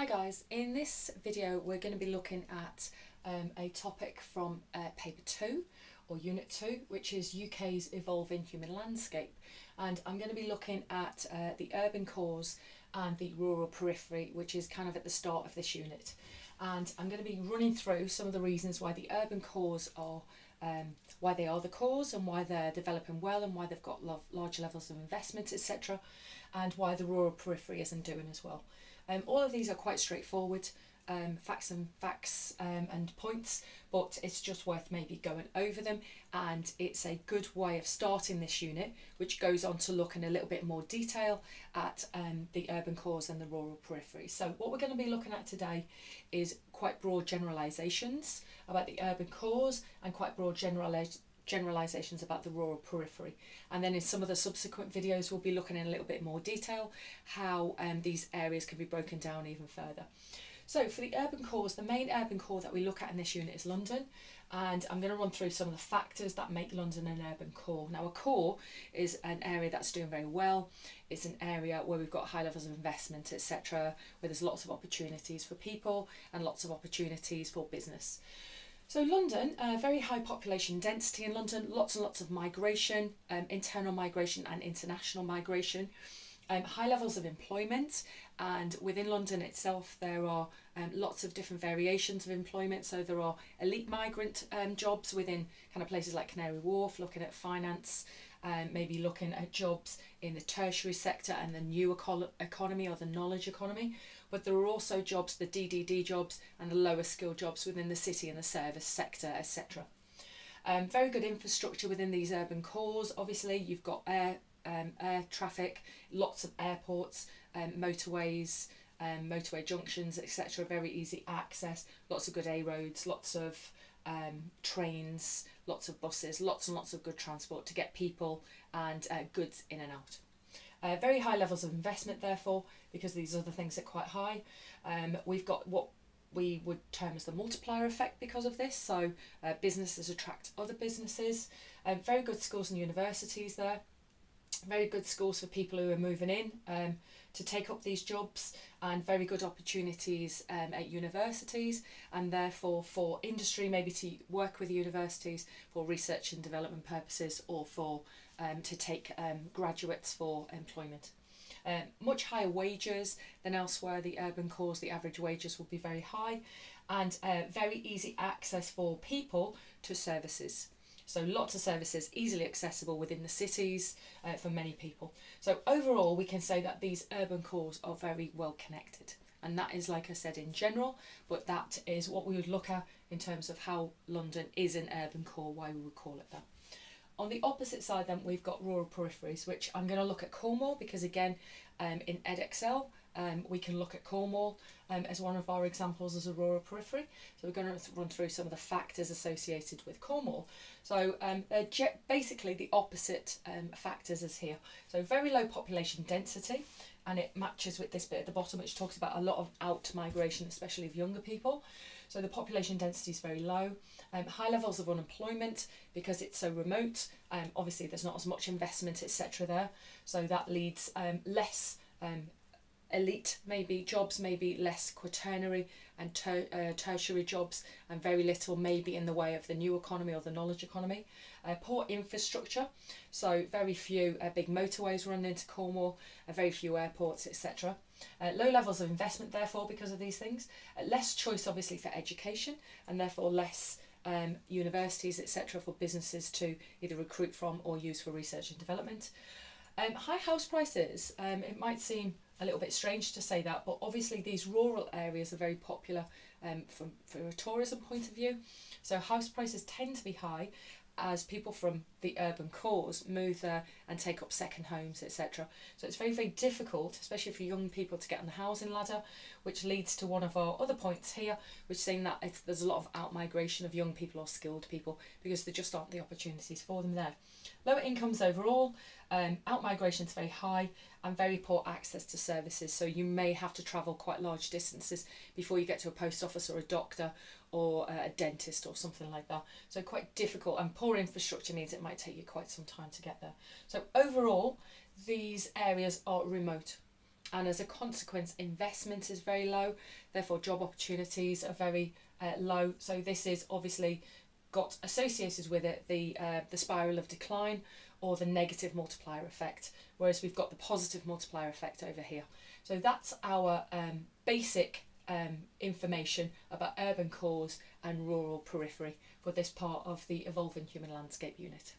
Hi guys, in this video we're going to be looking at a topic from paper 2 or unit 2, which is UK's evolving human landscape, and I'm going to be looking at the urban cores and the rural periphery, which is kind of at the start of this unit, and I'm going to be running through some of the reasons why the urban cores are why they are the cores and why they're developing well and why they've got large levels of investment, etc., and why the rural periphery isn't doing as well. All of these are quite straightforward facts and points, but it's just worth maybe going over them, and it's a good way of starting this unit, which goes on to look in a little bit more detail at the urban cores and the rural periphery. So what we're going to be looking at today is quite broad generalisations about the urban cores and quite broad generalisations about the rural periphery, and then in some of the subsequent videos we'll be looking in a little bit more detail how these areas can be broken down even further. So for the urban cores, the main urban core that we look at in this unit is London, and I'm going to run through some of the factors that make London an urban core. Now, a core is an area that's doing very well. It's an area where we've got high levels of investment, etc., where there's lots of opportunities for people and lots of opportunities for business. So London, very high population density in London, lots and lots of migration, internal migration and international migration, high levels of employment, and within London itself there are lots of different variations of employment. So there are elite migrant jobs within kind of places like Canary Wharf, looking at finance, maybe looking at jobs in the tertiary sector and the new economy or the knowledge economy. But there are also jobs, the DDD jobs and the lower skill jobs within the city and the service sector, etc. Very good infrastructure within these urban cores. Obviously, you've got air traffic, lots of airports, motorways, motorway junctions, etc. Very easy access, lots of good A roads, lots of trains, lots of buses, lots and lots of good transport to get people and goods in and out. Very high levels of investment, therefore, because these other things are quite high. We've got what we would term as the multiplier effect because of this. So businesses attract other businesses. Very good schools and universities there. Very good schools for people who are moving in to take up these jobs, and very good opportunities at universities, and therefore for industry maybe to work with universities for research and development purposes, or for to take graduates for employment. Much higher wages than elsewhere. The urban cores, the average wages will be very high, and very easy access for people to services. So lots of services easily accessible within the cities for many people. So overall we can say that these urban cores are very well connected, and that is, like I said, in general, but that is what we would look at in terms of how London is an urban core, why we would call it that. On the opposite side then we've got rural peripheries, which I'm going to look at Cornwall because, again, in EdExcel we can look at Cornwall as one of our examples as a rural periphery. So we're going to run through some of the factors associated with Cornwall. So basically the opposite factors as here. So very low population density, and it matches with this bit at the bottom, which talks about a lot of out migration, especially of younger people. So the population density is very low. High levels of unemployment because it's so remote. Obviously there's not as much investment, etc. there. So that leads less elite maybe jobs, maybe less quaternary and tertiary jobs, and very little maybe in the way of the new economy or the knowledge economy. Poor infrastructure, so very few big motorways run into Cornwall, very few airports, etc. Low levels of investment, therefore, because of these things. Less choice, obviously, for education, and therefore less universities, etc., for businesses to either recruit from or use for research and development. High house prices. It might seem a little bit strange to say that, but obviously these rural areas are very popular from a tourism point of view. So house prices tend to be high as people from the urban cores move there and take up second homes, etc. So it's very, very difficult, especially for young people, to get on the housing ladder, which leads to one of our other points here, which is saying that there's a lot of out-migration of young people or skilled people because there just aren't the opportunities for them there. Lower incomes overall, out-migration is very high, and very poor access to services. So you may have to travel quite large distances before you get to a post office or a doctor or a dentist or something like that. So quite difficult, and poor infrastructure means it might take you quite some time to get there. So overall, these areas are remote, and as a consequence investment is very low, therefore job opportunities are very low. So this is obviously got associated with it the spiral of decline or the negative multiplier effect, whereas we've got the positive multiplier effect over here. So that's our basic information about urban cores and rural periphery for this part of the Evolving Human Landscape unit.